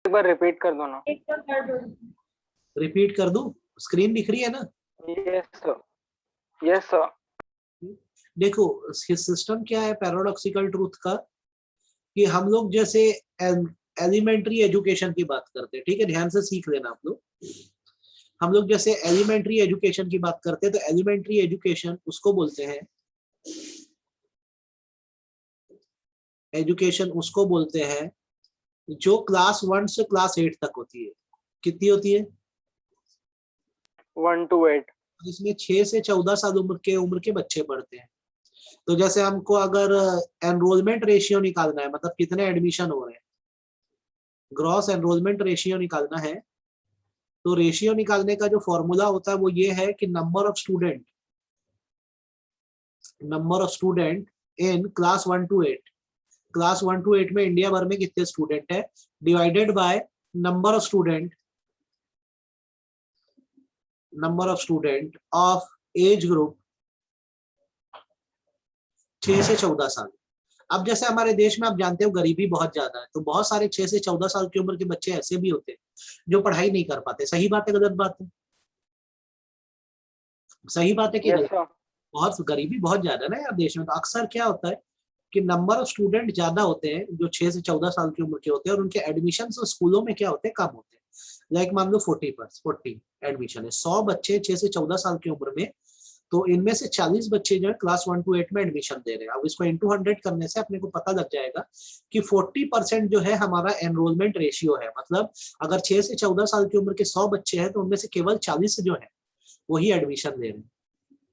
एक बार रिपीट कर दो ना। रिपीट कर दूं? स्क्रीन दिख रही है ना? Yes sir, yes sir. देखो सिस्टम क्या है पैराडॉक्सिकल ट्रूथ का, कि हम लोग जैसे एलिमेंट्री एजुकेशन की बात करते हैं, ठीक है, ध्यान से सीख लेना आप लोग। हम लोग जैसे एलिमेंट्री एजुकेशन की बात करते हैं, तो एलिमेंट्री एजुकेशन उसको बोलते हैं, एजुकेशन उसको बोलते हैं जो क्लास 1 से क्लास 8 तक होती है। कितनी होती है? 1 to 8। इसमें 6 से 14 साल उम्र के बच्चे पढ़ते हैं। तो जैसे हमको अगर एनरोलमेंट रेशियो निकालना है, मतलब कितने एडमिशन हो रहे हैं, ग्रॉस एनरोलमेंट रेशियो निकालना है, तो रेशियो निकालने का जो फॉर्मूला होता है वो ये है कि number of student in class 1 to 8, class 1 to 8 में इंडिया भर में कितने स्टूडेंट है, divided by number of student of age group 6 से 14 साल। अब जैसे हमारे देश में आप जानते हो गरीबी बहुत ज्यादा है, तो बहुत सारे 6 से 14 साल की उम्र के बच्चे ऐसे भी होते हैं जो पढ़ाई नहीं कर पाते। सही बात है गलत बात है? सही बात है कि यस गलत? सर। बहुत गरीबी बहुत ज्यादा है ना यार देश में, तो अक्सर क्या होता है कि नंबर ऑफ स्टूडेंट ज्यादा होते हैं जो 6 से 14 साल की उम्र के होते हैं, और उनके एडमिशन स्कूलों में क्या होते हैं, कम होते हैं। लाइक मान लो 40 एडमिशन है, 100 बच्चे 6 से 14 साल की उम्र में, तो इनमें से 40 बच्चे जो है क्लास 1 to 8 में एडमिशन दे रहे हैं। अब इसको इंटू 100 करने से अपने को पता लग जाएगा कि 40% जो है हमारा एनरोलमेंट रेशियो है। मतलब अगर 6 से 14 साल की उम्र के 100 बच्चे हैं तो उनमें से केवल 40 जो है वही एडमिशन दे रहे हैं।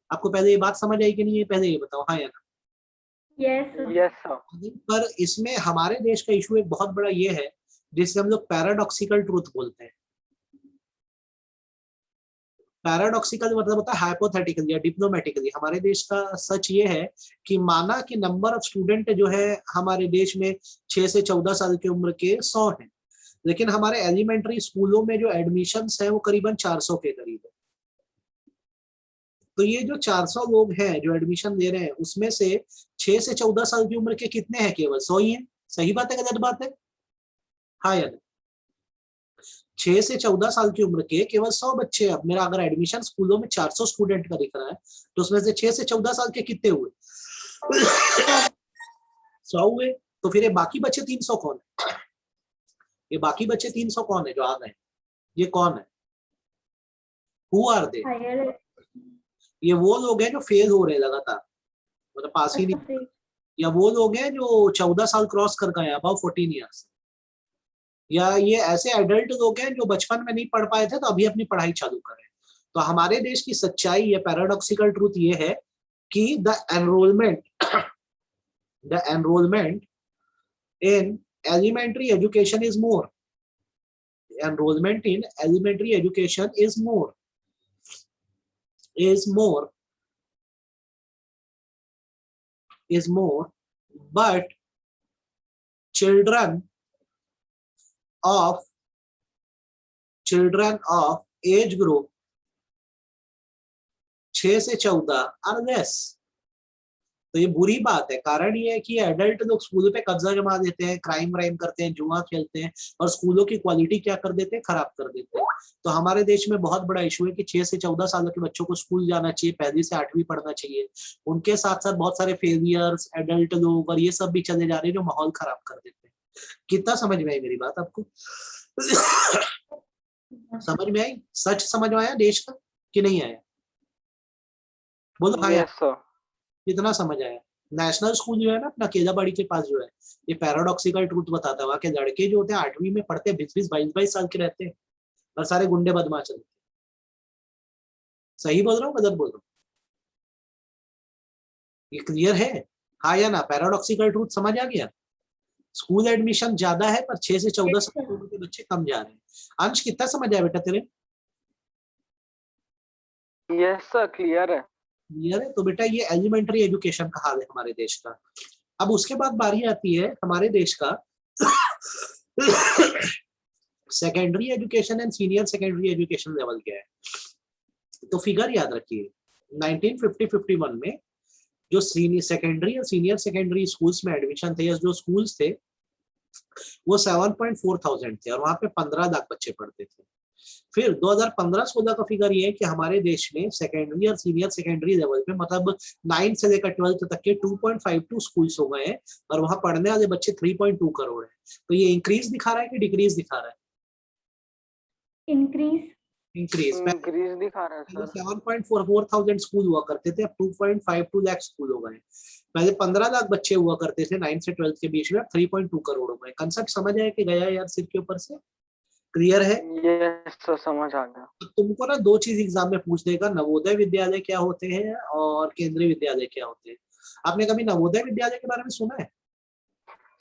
आपको पहले ये बात समझ आई कि नहीं, ये पहले ये बताओ, हाँ या ना? Yes sir. पर इसमें हमारे देश का इशू एक बहुत बड़ा ये है जिसे हम लोग पैराडॉक्सिकल ट्रूथ बोलते हैं। पैराडॉक्सिकल मतलब होता है हाइपोथेटिकल या डिप्लोमेटिकली। हमारे देश का सच ये है कि माना कि नंबर ऑफ स्टूडेंट जो है हमारे देश में 6 से 14 साल की उम्र के 100 हैं, लेकिन हमारे एलिमेंट्री स्कूलों में जो एडमिशन्स हैं वो करीबन 400 के करीब है। तो ये जो 400 लोग हैं जो एडमिशन दे रहे हैं, उसमें से 6 से 14 साल की उम्र के कितने हैं? केवल 100 ही हैं। सही बात है गलत बात है? हाँ या नहीं? 6 से 14 साल की उम्र के केवल 100 बच्चे। अब मेरा अगर एडमिशन स्कूलों में 400 स्टूडेंट का दिख रहा है, तो उसमें से 6 से 14 साल के कितने हुए? 100 हुए। तो फिर ये बाकी बचे 300 कौन है? ये बाकी बचे 300 कौन है जो आ गए? ये कौन है? Who are they? ये वो लोग हैं जो फेल हो रहे हैं लगातार, मतलब पास ही नहीं, या वो लोग हैं जो 14 साल क्रॉस कर गए, अबाउ 14 ईयर्स, या ये ऐसे एडल्ट लोग हैं जो बचपन में नहीं पढ़ पाए थे तो अभी अपनी पढ़ाई चालू कर रहे हैं। तो हमारे देश की सच्चाई, ये पैराडॉक्सिकल ट्रूथ ये है कि the enrolment in elementary education is more, enrollment in elementary education is more, but children of age group 6 से 14 are less। तो ये बुरी बात है। कारण ये है कि एडल्ट लोग स्कूलों पे कब्जा जमा देते हैं, क्राइम करते हैं, जुआ खेलते हैं, और स्कूलों की क्वालिटी क्या कर देते हैं, खराब कर देते हैं। तो हमारे देश में बहुत बड़ा इशू है कि 6 से 14 साल के बच्चों को स्कूल जाना चाहिए, 1 से 8वीं पढ़ना चाहिए। उनके साथ साथ बहुत सारे फेलियर्स, एडल्ट लोग और ये सब भी चले जा रहे हैं जो माहौल खराब कर देते हैं। कितना समझ में आई मेरी बात आपको? समझ में आई? सच समझ में आया देश का कि नहीं आया? बोलो हाँ यार, यस सर। कितना समझ आया? नेशनल स्कूल जो है ना अपना केलाबाड़ी के पास जो है, ये पैराडॉक्सिकल ट्रूथ बताता है। वहां के लड़के जो होते हैं 8वीं में पढ़ते हैं, 20-20 22-22 साल के रहते हैं, और सारे गुंडे बदमाश रहते हैं। सही बोल रहा हूँ गलत बोल रहा हूँ? ये क्लियर है? हाँ या ना? पैराडॉक्सिकल ट्रूथ समझ आ गया? स्कूल एडमिशन ज्यादा है पर 6 से 14 साल की उम्र के बच्चे कम जा रहे हैं। अंश कितना समझ आया बेटा तेरे? यस सर, क्लियर है। क्लियर है? तो बेटा ये एलिमेंट्री एजुकेशन का हाल है हमारे देश का। अब उसके बाद बारी आती है हमारे देश का secondary education and senior secondary education level क्या है। तो फिगर याद रखिए, 1950-51 में जो सीनियर सेकेंडरी और सीनियर सेकेंडरी स्कूल्स में एडमिशन थे, या जो स्कूल्स थे वो 7.4 थाउजेंड थे और वहां पे 15 लाख बच्चे पढ़ते थे। फिर 2015-16 का फिगर ये है कि हमारे देश में सेकेंडरी और सीनियर सेकेंडरी लेवल पे मतलब 9 से लेकर 12 तक के 2.52 स्कूल्स हो गए हैं और वहां पढ़ने वाले बच्चे 3.2 करोड़ हैं। तो ये इंक्रीज दिखा रहा है कि डिक्रीज दिखा रहा है? Increase increase. दिखा रहा है सर। 7.44 थाउजेंड स्कूल हुआ करते थे, अब 2.52 लाख स्कूल हो गए। पहले 15 लाख बच्चे हुआ करते थे 9 से 12 के बीच में, 3.2 करोड़ हो गए। कंसेप्ट समझ आया कि गया यार सिर के ऊपर से? क्लियर है? यस सर, समझ आ गया। तो तुमको ना दो चीज एग्जाम में पूछ देगा, नवोदय विद्यालय क्या होते हैं और केंद्रीय विद्यालय क्या होते हैं। आपने कभी नवोदय विद्यालय के बारे में सुना है?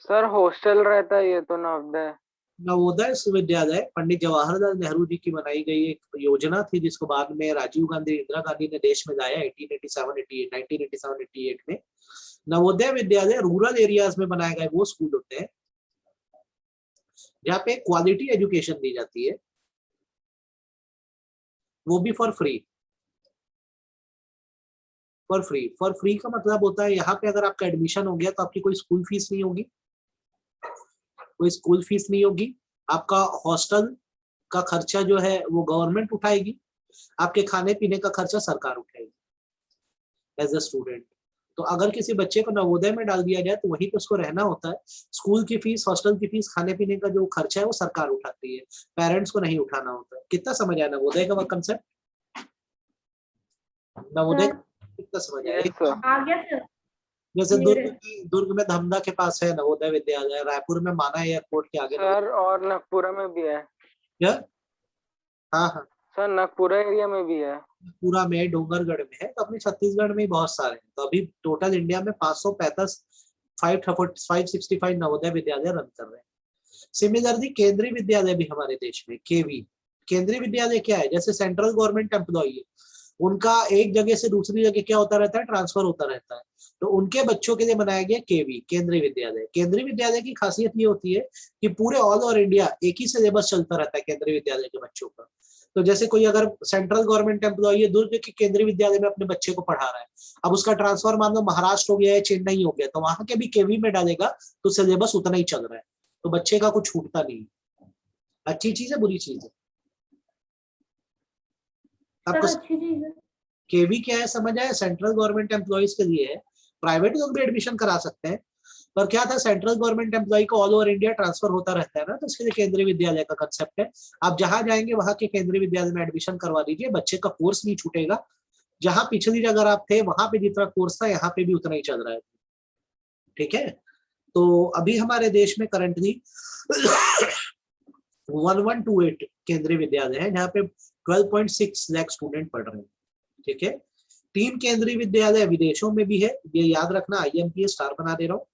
सर हॉस्टल रहता है ये तो नवोदय। नवोदय विद्यालय पंडित जवाहरलाल नेहरू जी की बनाई गई एक योजना थी, जिसको बाद में राजीव गांधी, इंदिरा गांधी ने देश में लाया 1988 में। नवोदय विद्यालय रूरल एरियाज में बनाए गए वो स्कूल होते हैं जहाँ पे क्वालिटी एजुकेशन दी जाती है, वो भी फॉर फ्री। फॉर फ्री का मतलब होता है यहाँ पे अगर आपका एडमिशन हो गया तो आपकी कोई स्कूल फीस नहीं होगी, कोई स्कूल फीस नहीं होगी। आपका हॉस्टल का खर्चा जो है वो गवर्नमेंट उठाएगी, आपके खाने पीने का खर्चा सरकार उठाएगी एज ए स्टूडेंट। तो अगर किसी बच्चे को नवोदय में डाल दिया जाए तो वहीं पे उसको रहना होता है। स्कूल की फीस, हॉस्टल की फीस, खाने पीने का जो खर्चा है वो सरकार उठाती है, पेरेंट्स को नहीं उठाना होता है। कितना समझ आया नवोदय का कंसेप्ट? नवोदय कितना समझ आया? जैसे दुर्ग में धमधा के पास है नवोदय विद्यालय, रायपुर में माना एयरपोर्ट के आगे सर, और नागपुरा में भी है। क्या? हाँ हाँ सर नागपुरा एरिया में भी है। पूरा में, डोंगरगढ़ में है, तो अपने छत्तीसगढ़ में बहुत सारे हैं। तो अभी टोटल इंडिया में 565 नवोदय विद्यालय रन कर रहे हैं। सिमिलरली केंद्रीय विद्यालय भी हमारे देश में, केवी। केंद्रीय विद्यालय क्या है? जैसे सेंट्रल गवर्नमेंट एम्प्लॉई है, उनका एक जगह से दूसरी जगह क्या होता रहता है? ट्रांसफर होता रहता है। तो उनके बच्चों के लिए बनाया गया केवी, केंद्रीय विद्यालय। केंद्रीय विद्यालय की खासियत ये होती है कि पूरे ऑल ओवर इंडिया एक ही सिलेबस चलता रहता है केंद्रीय विद्यालय के बच्चों का। तो जैसे कोई अगर सेंट्रल गवर्नमेंट एम्प्लॉई है, दुर्ग के केंद्रीय विद्यालय में अपने बच्चे को पढ़ा रहा है, अब उसका ट्रांसफर मान लो महाराष्ट्र हो गया है, चेन्नई हो गया, तो वहां के भी केवी में डालेगा तो सिलेबस उतना ही चल रहा है, तो बच्चे का कुछ छूटता नहीं। अच्छी चीज है, बुरी चीज है? आपको अच्छी चीज है। केवी क्या है समझ आया? सेंट्रल गवर्नमेंट एम्प्लॉइज के लिए है, प्राइवेट लोग भी एडमिशन करा सकते हैं, पर क्या था, सेंट्रल गवर्नमेंट एम्प्लॉय को ऑल ओवर इंडिया ट्रांसफर होता रहता है ना, तो इसके लिए केंद्रीय विद्यालय का कंसेप्ट है। आप जहां जाएंगे वहां के केंद्रीय विद्यालय में एडमिशन करवा दीजिए, बच्चे का कोर्स नहीं छूटेगा। जहां पिछली जगह आप थे वहां पे जितना कोर्स था यहाँ पे भी उतना ही चल रहा है। ठीक है, तो अभी हमारे देश में करंटली 1128 केंद्रीय विद्यालय है जहाँ पे 12.6 लाख स्टूडेंट पढ़ रहे हैं। ठीक है, 3 केंद्रीय विद्यालय विदेशों में भी है, ये याद रखना, IMPS स्टार बना दे रहा हूँ।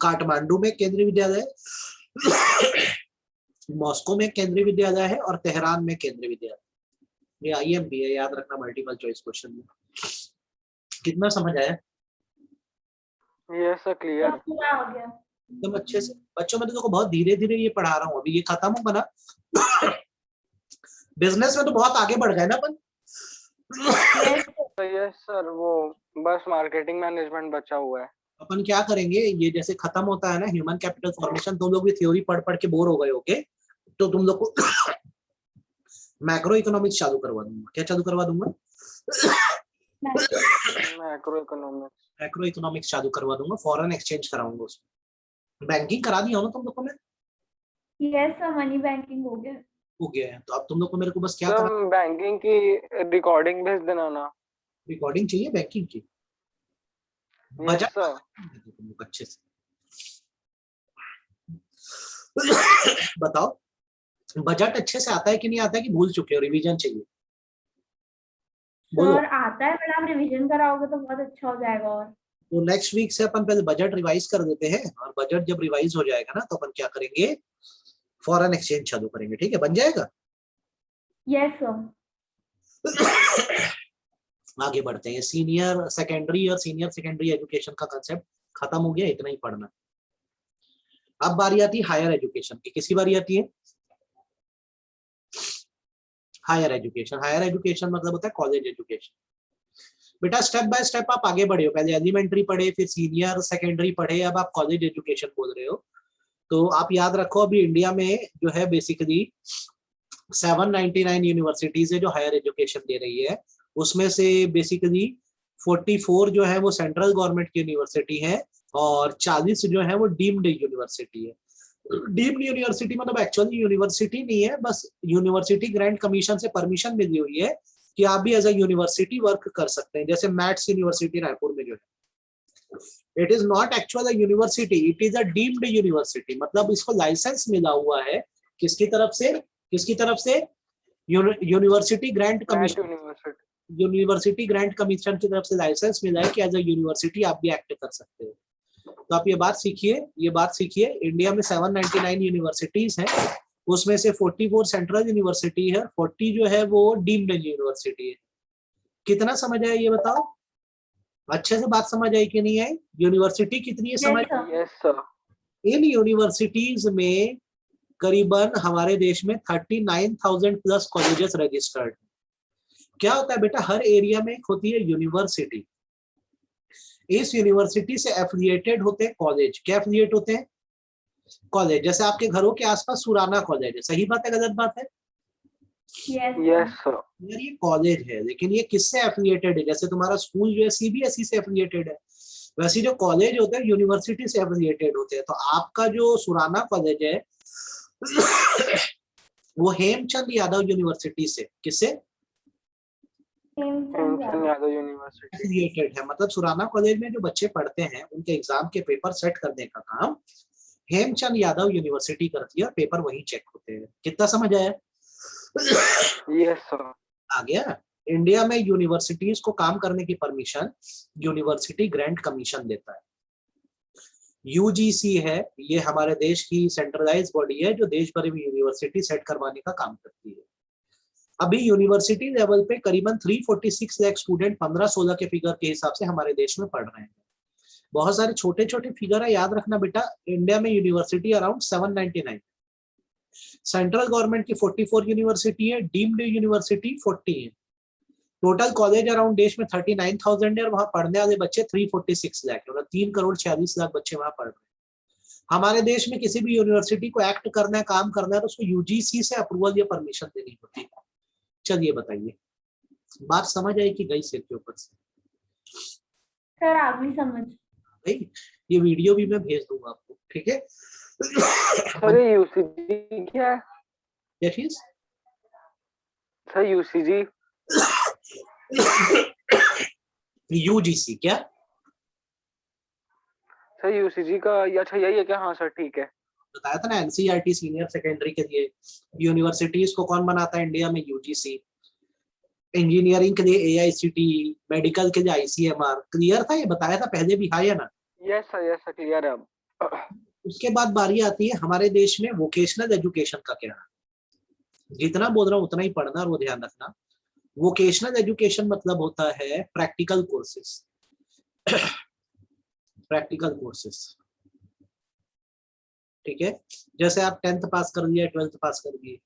काठमांडू में केंद्रीय विद्यालय, मॉस्को में केंद्रीय विद्यालय है और तेहरान में केंद्रीय विद्यालय। ये IMP है, याद रखना, मल्टीपल चॉइस क्वेश्चन में। कितना समझ आया? ये सब क्लियर हो गया एकदम अच्छे से। बच्चों, मैं तो बहुत धीरे धीरे ये पढ़ा रहा हूँ, अभी ये खत्म होगा ना बिजनेस में तो बहुत आगे बढ़ गए ना अपन। यस सर, वो बस मार्केटिंग मैनेजमेंट बचा हुआ है। अपन क्या करेंगे, ये जैसे खत्म होता है ना ह्यूमन कैपिटल फॉर्मेशन, तुम लोग भी थ्योरी पढ़ पढ़ के बोर हो गए होगे, तो तुम लोग को मैक्रो इकोनॉमिक्स चालू करवा दूंगा। क्या चालू करवा दूंगा? मैक्रो इकोनॉमिक्स चालू करवा दूंगा, फॉरेन एक्सचेंज कराऊंगा उसमें। बैंकिंग करा दिया हो ना तुम लोग को मैं? यस सर, मनी बैंकिंग हो गया है। तो अब तुम लोग को मेरे को बस क्या करना, बैंकिंग की रिकॉर्डिंग भेज देना ना। रिकॉर्डिंग चाहिए बैंकिंग की? बजट तुम लोग अच्छे से बताओ, बजट अच्छे से आता है कि नहीं आता है, कि भूल चुके हो, रिवीजन चाहिए? सर आता है, बट आप रिवीजन कराओगे तो बहुत अच्छा हो जाएगा। और तो नेक्स्ट वीक से अपन पहले बजट रिवाइज कर देते हैं, और बजट जब रिवाइज हो जाएगा ना तो अपन क्या करेंगे, फॉरेन एक्सचेंज चालू करेंगे। ठीक है, बन जाएगा? Yes sir. आगे बढ़ते हैं। सीनियर सेकेंडरी और सीनियर सेकेंडरी एजुकेशन का कंसेप्ट खत्म हो गया, इतना ही पढ़ना। अब बारी आती है हायर एजुकेशन की। किसकी बारी आती है? Higher education. हायर एजुकेशन मतलब होता है कॉलेज एजुकेशन। बेटा स्टेप बाय स्टेप आप आगे बढ़े हो, पहले एलिमेंट्री पढ़े, फिर सीनियर सेकेंडरी पढ़े, अब आप कॉलेज एजुकेशन बोल रहे हो। तो आप याद रखो अभी इंडिया में जो है बेसिकली 799 यूनिवर्सिटीज है जो हायर एजुकेशन दे रही है, उसमें से बेसिकली 44 जो है वो सेंट्रल गवर्नमेंट की यूनिवर्सिटी है और 40 जो है वो डीम्ड यूनिवर्सिटी है। डीम्ड यूनिवर्सिटी मतलब एक्चुअली यूनिवर्सिटी नहीं है, बस यूनिवर्सिटी ग्रांट कमीशन से परमिशन मिली हुई है कि आप भी एज अ यूनिवर्सिटी वर्क कर सकते हैं। जैसे मैथ्स यूनिवर्सिटी रायपुर में जो है, it is not actual university, it is a deemed university, मतलब इसको लाइसेंस मिला हुआ है किसकी तरफ से, किसकी तरफ से, university grant commission, university grant commission की तरफ से लाइसेंस मिला है कि एज अ यूनिवर्सिटी आप भी एक्ट कर सकते हो। तो आप ये बात सीखिए, ये बात सीखिए, इंडिया में 799 यूनिवर्सिटीज हैं, उसमें से 44 सेंट्रल यूनिवर्सिटी है, 40 जो है वो डीम्ड यूनिवर्सिटी है। कितना समझ आया ये बताओ, अच्छे से बात समझ आई कि नहीं आई? यूनिवर्सिटी कितनी है समझ? Yes sir. इन यूनिवर्सिटीज में करीबन हमारे देश में 39,000 प्लस कॉलेजेस रजिस्टर्ड। क्या होता है बेटा, हर एरिया में एक होती है यूनिवर्सिटी, इस यूनिवर्सिटी से एफिलिएटेड होते हैं कॉलेज। क्या एफिलिएट होते हैं? कॉलेज। जैसे आपके घरों के आसपास सुराना कॉलेज है, सही बात है गलत बात है? Yes sir. यार ये कॉलेज है, लेकिन ये किससे एफिलिएटेड है? जैसे तुम्हारा स्कूल जो है सीबीएसई से एफिलिएटेड है, वैसे जो कॉलेज होते हैं यूनिवर्सिटी से एफिलिएटेड होते हैं। तो आपका जो सुराना कॉलेज है वो हेमचंद यादव यूनिवर्सिटी से, किससे हेमचंद यादव यूनिवर्सिटी एफिलिएटेड है? मतलब सुराना कॉलेज में जो बच्चे पढ़ते हैं उनके एग्जाम के पेपर सेट करने का काम हेमचंद यादव यूनिवर्सिटी करती है और पेपर वहीं चेक होते हैं। कितना समझ आया? Yes sir. आ गया? इंडिया में यूनिवर्सिटीज को काम करने की परमिशन यूनिवर्सिटी ग्रांट कमीशन देता है। यूजीसी है, ये हमारे देश की सेंट्रलाइज बॉडी है जो देश भर में यूनिवर्सिटी सेट करवाने का काम करती है। अभी यूनिवर्सिटी लेवल पे करीबन 346 लाख स्टूडेंट 15-16 के फिगर के हिसाब से हमारे देश में पढ़ रहे हैं। बहुत सारे छोटे छोटे फिगर है, याद रखना बेटा। इंडिया में यूनिवर्सिटी अराउंड 799, सेंट्रल गवर्नमेंट की 44 यूनिवर्सिटी है, डीम्ड यूनिवर्सिटी 40 है, टोटल कॉलेज अराउंड देश में 39,000 है और वहां पढ़ने वाले बच्चे 346 लाख है, मतलब 3,46,00,000 बच्चे वहां पढ़ रहे हैं। हमारे देश में किसी भी यूनिवर्सिटी को एक्ट करना है, काम करना है, तो उसको यूजीसी से अप्रूवल या परमिशन देनी होती है। चलिए बताइए, बात समझ आई कि गई सिर के ऊपर से? सर आप भी समझ भाई ये वीडियो भी मैं भेज दूंगा आपको, ठीक है? सर यूसीजी क्या है? क्या चीज? सर यूसीजी यूजीसी क्या? सर यूसीजी का अच्छा यही है क्या? हाँ सर ठीक है। बताया था ना, एनसीईआरटी सीनियर सेकेंडरी के लिए। यूनिवर्सिटीज को कौन बनाता है इंडिया में? यूजीसी। इंजीनियरिंग के लिए एआईसीटीई, मेडिकल के लिए आईसीएमआर। क्लियर था? ये बताया था पहले भी, है या ना? यस सर क्लियर है अब। उसके बाद बारी आती है हमारे देश में वोकेशनल एजुकेशन का। क्या जितना बोल रहा हूँ उतना ही पढ़ना और वो ध्यान रखना। वोकेशनल एजुकेशन मतलब होता है प्रैक्टिकल कोर्सेस। प्रैक्टिकल कोर्सेस, ठीक है? जैसे आप 10th पास कर लिया, 12th पास कर लिए,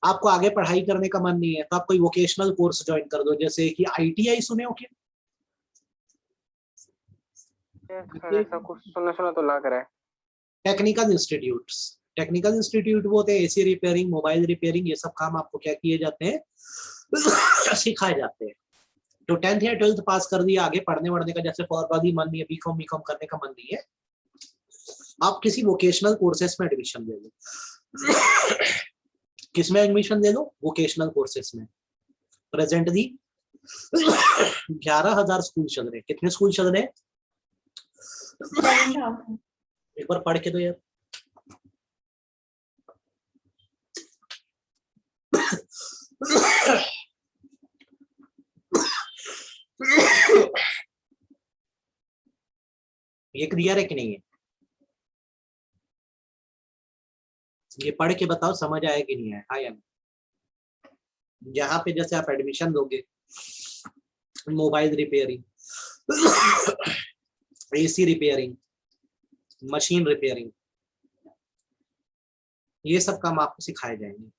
आपको आगे पढ़ाई करने का मन नहीं है तो आप कोई वोकेशनल कोर्स ज्वाइन कर दो, जैसे कि आईटीआई सुने हो क्या? ऐसा कुछ सुना तो लग रहा है। टेक्निकल इंस्टीट्यूट्स, टेक्निकल इंस्टीट्यूट वो होते हैं एसी रिपेयरिंग, मोबाइल रिपेयरिंग, ये सब काम आपको क्या किए जाते हैं सिखाए जाते हैं। तो 10th या 12th पास कर दिया, आगे पढ़ने वढ़ने का जैसे फॉर्मली मन नहीं है, बीकॉम करने का मन नहीं है, आप किसी वोकेशनल कोर्सेस में एडमिशन ले लो। किसमें एडमिशन ले लो? वोकेशनल कोर्सेस में। प्रेजेंटली 11,000 स्कूल चल रहे हैं। कितने स्कूल चल रहे हैं? 7,000। एक बार पढ़ के दो यार। ये क्लियर है कि नहीं है? ये पढ़ के बताओ समझ आया कि नहीं आया? हाँ या नहीं? जहां पे जैसे आप एडमिशन दोगे, mobile repairing, AC repairing, machine repairing, ये सब काम आपको सिखाए जाएंगे।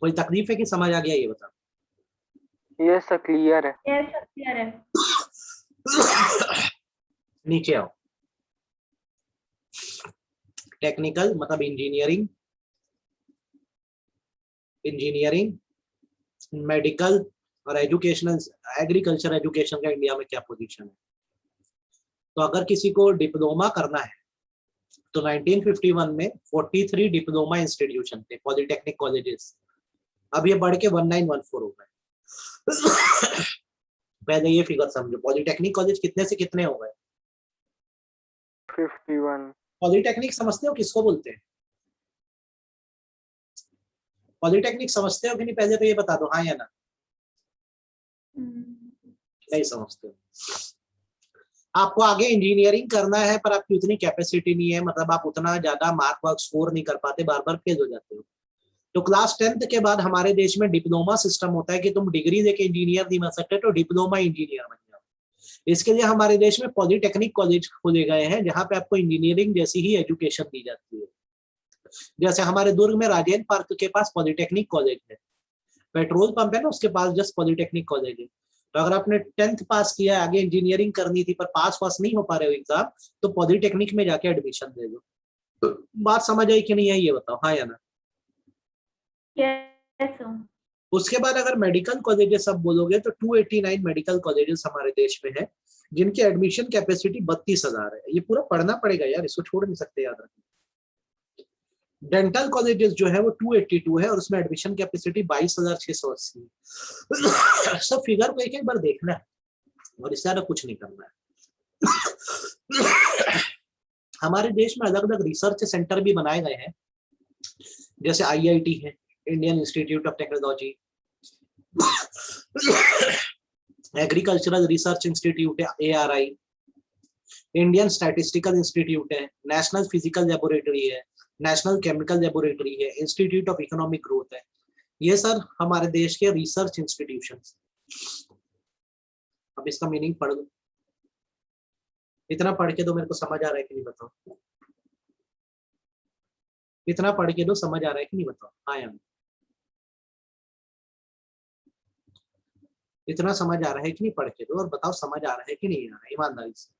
कोई तकलीफ है कि समझ आ गया? ये बताओ। ये सब क्लियर है। यस सर क्लियर है। नीचे आओ। टेक्निकल मतलब इंजीनियरिंग, मेडिकल और एजुकेशनल। एग्रीकल्चर एजुकेशन का इंडिया में क्या पोजीशन है? तो अगर किसी को डिप्लोमा करना है तो 1951 में 43 डिप्लोमा इंस्टीट्यूशन थे, पॉलिटेक्निक कॉलेजेस। अब ये बढ़ के 1914 हो गए। पहले ये फिगर समझो, पॉलिटेक्निक कॉलेज कितने से कितने हो गए? 51। पॉलिटेक्निक समझते हो किसको बोलते हैं? पॉलिटेक्निक समझते हो कि नहीं, पहले तो ये बता दो, हाँ या ना? नहीं समझते हो। आपको आगे इंजीनियरिंग करना है पर आपकी उतनी कैपेसिटी नहीं है, मतलब आप उतना ज्यादा मार्क वर्क स्कोर नहीं कर पाते, बार बार फेल हो जाते हो। तो क्लास 10th के बाद हमारे देश में डिप्लोमा सिस्टम होता है कि तुम डिग्री लेके इंजीनियर नहीं बन सकते तो डिप्लोमा इंजीनियर बन जाओ। इसके लिए हमारे देश में पॉलिटेक्निक कॉलेज खोले गए हैं जहाँ पे आपको इंजीनियरिंग जैसी ही एजुकेशन दी जाती है। जैसे हमारे दुर्ग में राजेंद्र पार्क के पास पॉलिटेक्निक कॉलेज है, पेट्रोल पंप है ना उसके पास जस्ट पॉलिटेक्निक कॉलेज है। तो अगर आपने 10th पास किया, आगे इंजीनियरिंग करनी थी पर पास नहीं हो पा रहे हो एग्जाम, तो पॉलिटेक्निक में जाके एडमिशन ले लो। बात समझ आई कि नहीं आई ये बताओ, हाँ या ना? Yes, sir. उसके बाद अगर मेडिकल कॉलेजेस सब बोलोगे तो 289 मेडिकल कॉलेजेस हमारे देश में है जिनकी एडमिशन कैपेसिटी 32,000 है। ये पूरा पढ़ना पड़ेगा यार, इसको छोड़ नहीं सकते, याद रखना। डेंटल कॉलेजेस जो है वो 282 है और उसमें एडमिशन कैपेसिटी 22,680 है। सब फिगर को एक बार देखना है और इससे ज्यादा कुछ नहीं करना है। हमारे देश में अलग अलग रिसर्च सेंटर भी बनाए गए हैं, जैसे IIT है, Indian institute of technology, agricultural research institute है ARI, इंडियन स्टैटिस्टिकल इंस्टीट्यूट है, नेशनल फिजिकल लेबोरेटरी है, नेशनल केमिकल लेबोरेटरी है, इंस्टीट्यूट ऑफ इकोनॉमिक ग्रोथ है। ये सर हमारे देश के रिसर्च इंस्टीट्यूशंस। अब इसका मीनिंग पढ़ दो, इतना पढ़ के दो, मेरे को समझ आ रहा है कि नहीं बताओ? इतना पढ़ के दो, समझ आ रहा है कि नहीं बताओ, हाँ या नहीं? इतना समझ आ रहा है कि नहीं, पढ़ के दो और बताओ समझ आ रहा है कि नहीं आ रहा है, ईमानदारी से।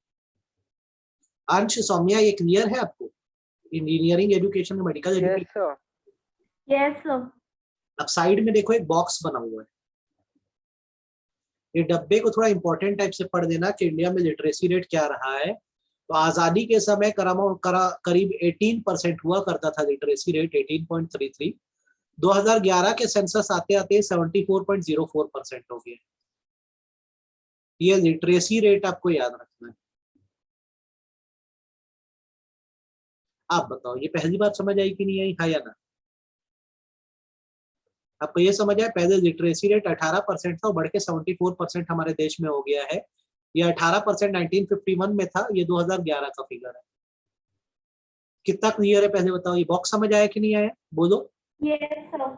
अंश, सौम्या, ये क्लियर है आपको? Engineering education, medical education. Yes sir. Yes, sir. अब साइड में देखो एक बॉक्स बना हुआ है, ये डब्बे को थोड़ा इंपॉर्टेंट टाइप से पढ़ देना कि इंडिया में लिटरेसी रेट क्या रहा है। तो आजादी के समय करीब 18% हुआ करता था लिटरेसी रेट, 18.33। 2011 के सेंसस आते आते 74.04% हो गया। ये लिटरेसी रेट आपको याद रखना है। आप बताओ ये पहली बार समझ आई कि नहीं आई, हाँ या ना? आपको ये समझ आया, पहले लिटरेसी रेट 18% था, बढ़ के 74% हमारे देश में हो गया है। ये 18% 1951 में था, ये 2011 का फिगर है। कितना क्लियर है पहले बताओ, ये बॉक्स समझ आया कि नहीं आया, बोलो। Yes, sir.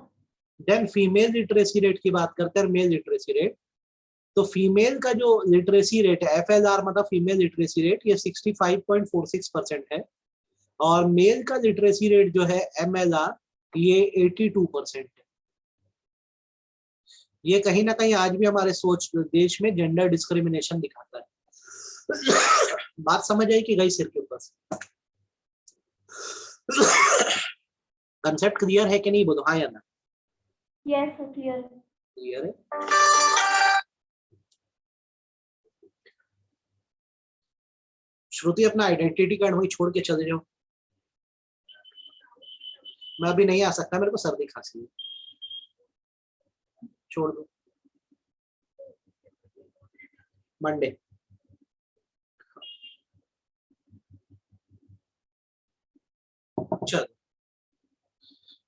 Then female literacy rate की बात करते हैं, मेल लिटरेसी रेट। तो फीमेल का जो लिटरेसी रेट है, FLR मतलब फीमेल लिटरेसी रेट, ये 65.46% है। और मेल का लिटरेसी रेट जो है MLR, ये 82% है। ये कहीं ना कहीं आज भी हमारे सोच देश में जेंडर डिस्क्रिमिनेशन दिखाता है। बात समझ आई कि गई सिर के ऊपर से? कंसेप्ट क्लियर है कि नहीं, बोलो हाँ या ना? Yes, sir. Clear. क्लियर है। श्रुति, अपना आइडेंटिटी कार्ड वही छोड़ के चले जाओ, मैं अभी नहीं आ सकता, मेरे को सर्दी खांसी है, छोड़ दो, मंडे। चलो,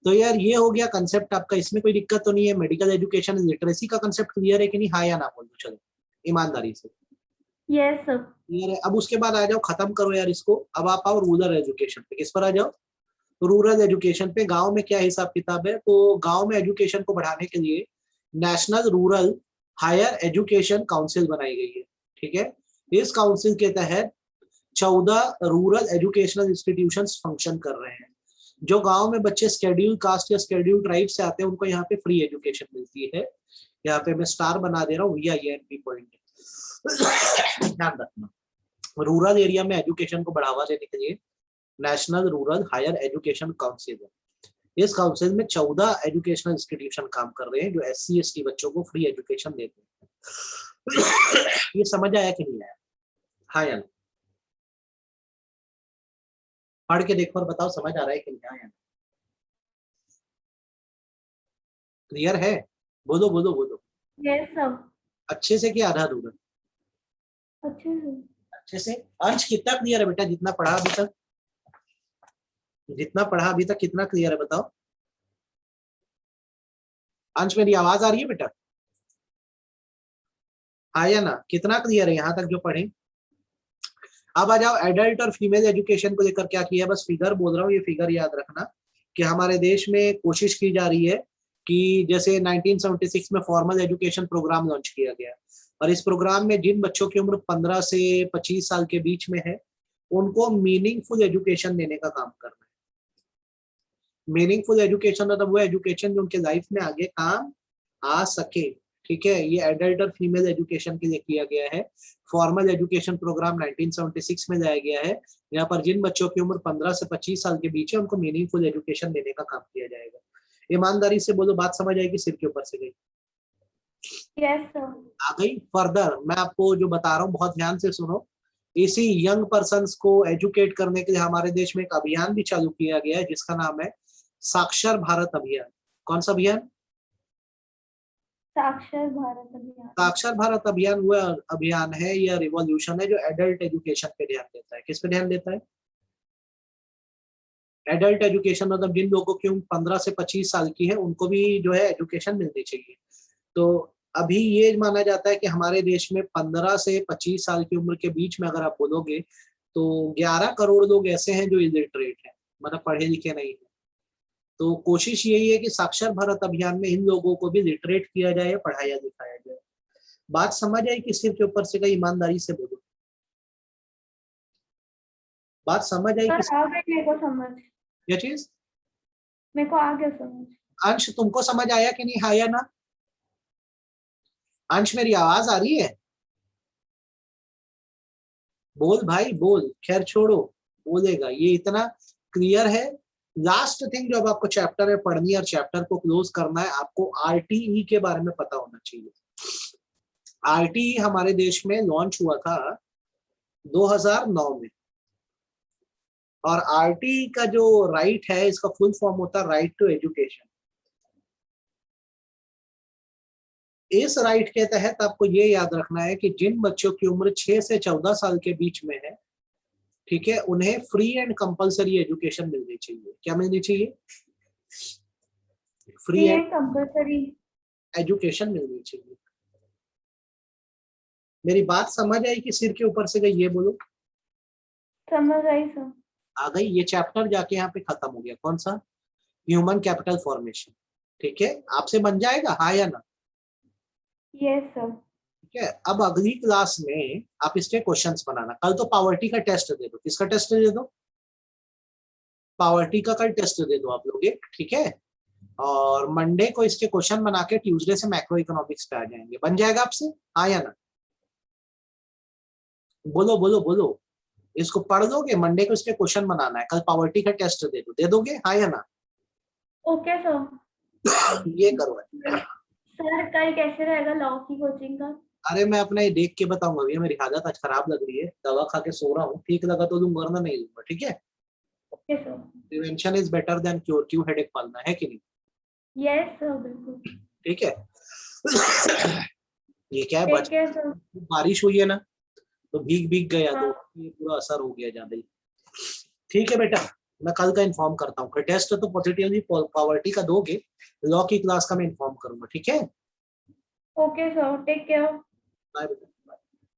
तो यार ये हो गया कंसेप्ट आपका, इसमें कोई दिक्कत तो नहीं है। मेडिकल एजुकेशन लिटरेसी का कंसेप्ट क्लियर है कि नहीं, हाँ या ना बोल दो, चलो ईमानदारी से। Yes, sir. क्लियर है। अब उसके बाद आ जाओ, खत्म करो यार इसको, अब आप आओ रूरल एजुकेशन पे। किस पर आ जाओ? रूरल एजुकेशन पे। गांव में क्या हिसाब किताब है? तो गांव में एजुकेशन को बढ़ाने के लिए national rural higher education council बनाई गई है, ठीक है। इस काउंसिल के तहत 14 रूरल एजुकेशनल इंस्टीट्यूशंस फंक्शन कर रहे हैं। जो गांव में बच्चे शेड्यूल कास्ट या शेड्यूल ट्राइब से आते हैं उनको यहाँ पे फ्री एजुकेशन मिलती है। यहाँ पे मैं स्टार बना दे रहा हूँ, VINP पॉइंट, ध्यान रखना। रूरल एरिया में एजुकेशन को बढ़ावा देने के लिए national rural higher education council है। इस काउंसिल में 14 एजुकेशनल इंस्टीट्यूशन काम कर रहे हैं जो SC/ST बच्चों को फ्री एजुकेशन देते हैं। ये समझ आया कि नहीं आया? हाँ या नहीं? पढ़ के देखो और बताओ समझ आ रहा है कि नहीं आया? क्लियर है? बोलो बोलो बोलो। Yes, sir. अच्छे से क्या आधा अधूरा? अच्छे से। अच्छे से। अंश कितना क्लियर है बेटा? जितना पढ़ा अभी तक, जितना पढ़ा अभी तक कितना क्लियर है बताओ? अंश मेरी आवाज आ रही है बेटा? हाँ या ना? कितना क्लियर है यहाँ तक जो पढ़े? अब आ जाओ एडल्ट और फीमेल एजुकेशन को लेकर क्या किया है। बस फिगर बोल रहा हूँ, ये फिगर याद रखना कि हमारे देश में कोशिश की जा रही है कि जैसे 1976 में फॉर्मल एजुकेशन प्रोग्राम लॉन्च किया गया और इस प्रोग्राम में जिन बच्चों की उम्र 15 से 25 साल के बीच में है उनको मीनिंगफुल एजुकेशन देने का काम करना है। मीनिंगफुल एजुकेशन मतलब वो एजुकेशन जो उनके लाइफ में आगे काम आ सके। ठीक है, ये एडल्ट और फीमेल एजुकेशन के लिए किया गया है। फॉर्मल एजुकेशन प्रोग्राम 1976 में लाया गया है। यहाँ पर जिन बच्चों की उम्र 15 से 25 साल के बीच है उनको मीनिंगफुल एजुकेशन देने का काम किया जाएगा। ईमानदारी से बोलो, बात समझ आएगी? सिर के ऊपर से गई? Yes, sir. आ गई? फर्दर मैं आपको जो बता रहा हूँ बहुत ध्यान से सुनो। इसी यंग पर्सन्स को एजुकेट करने के लिए हमारे देश में एक अभियान भी चालू किया गया है जिसका नाम है साक्षर भारत अभियान। कौन सा अभियान? साक्षर भारत अभियान। साक्षर भारत अभियान वो अभियान है या रिवॉल्यूशन है जो एडल्ट एजुकेशन पे ध्यान देता है। किस पे ध्यान देता है? एडल्ट एजुकेशन मतलब जिन लोगों की उम्र 15 से 25 साल की है उनको भी जो है एजुकेशन मिलनी चाहिए। तो अभी ये माना जाता है कि हमारे देश में 15 से 25 साल की उम्र के बीच में अगर आप बोलोगे तो 11 करोड़ लोग ऐसे हैं जो इलिटरेट हैं, मतलब पढ़े लिखे नहीं है। तो कोशिश यही है कि साक्षर भारत अभियान में इन लोगों को भी लिटरेट किया जाए, पढ़ाया लिखाया जाए। बात समझ आई कि सिर के ऊपर से गई? ईमानदारी से बोलो, बात समझ आई कि? सर आ गई मेरे को समझ। क्या चीज? मेरे को आ गया समझ। अंश तुमको समझ आया कि नहीं? हाँ या ना? अंश मेरी आवाज आ रही है? बोल भाई बोल। खैर छोड़ो, बोलेगा। ये इतना क्लियर है। लास्ट थिंग जो अब आपको चैप्टर में पढ़नी है और चैप्टर को क्लोज करना है, आपको RTE के बारे में पता होना चाहिए। RTE हमारे देश में लॉन्च हुआ था 2009 में और RTE का जो राइट है इसका फुल फॉर्म होता है राइट टू एजुकेशन। इस राइट के तहत आपको ये याद रखना है कि जिन बच्चों की उम्र 6 से 14 साल के बीच में है, ठीक है, उन्हें फ्री एंड कंपलसरी एजुकेशन मिलनी चाहिए। क्या मिलनी चाहिए? फ्री एंड कंपलसरी एजुकेशन मिलनी चाहिए। मेरी बात समझ आई कि सिर के ऊपर से गई? ये बोलो। समझ आई सर। आ गई? ये चैप्टर जाके यहाँ पे खत्म हो गया। कौन सा? Human capital formation. ठीक है, आपसे बन जाएगा हाँ या ना? Yes sir. ठीक है, अब अगली क्लास में आप इसके क्वेश्चंस बनाना। कल तो पावर्टी का टेस्ट दे दो। किसका टेस्ट दे दो? पावर्टी का कल टेस्ट दे दो आप लोग एक, ठीक है। और मंडे को इसके क्वेश्चन बना के ट्यूसडे से मैक्रो इकोनॉमिक्स पे आ जाएंगे। बन जाएगा आपसे हाँ या ना? बोलो बोलो बोलो। इसको पढ़ दोगे? मंडे को इसके क्वेश्चन बनाना है, कल पावर्टी का टेस्ट दे दो। दे दोगे हाँ या ना? Okay sir. ये करो। सर कल कैसे रहेगा लॉ की कोचिंग का? अरे मैं अपना ये देख के बताऊंगा भैया। मेरी हालत आज खराब लग रही है, दवा खा के सो रहा हूँ। ठीक लगा तो लूंगा वरना नहीं लूंगा। ठीक है, okay sir. Prevention is better than cure. क्यों हेडेक पालना है कि नहीं? यस सर बिल्कुल। ठीक है। ये क्या है? ठीक है सर। बारिश हुई है ना तो भीग भीग गया हाँ। तो ये पूरा असर हो गया ज्यादा ही। ठीक है बेटा, मैं कल का इन्फॉर्म करता हूँ। टेस्ट तो पॉजिटिवली पावर्टी का दोगे, लॉ की क्लास का मैं इन्फॉर्म करूंगा। ठीक है, okay sir, take care. Bye बेटा।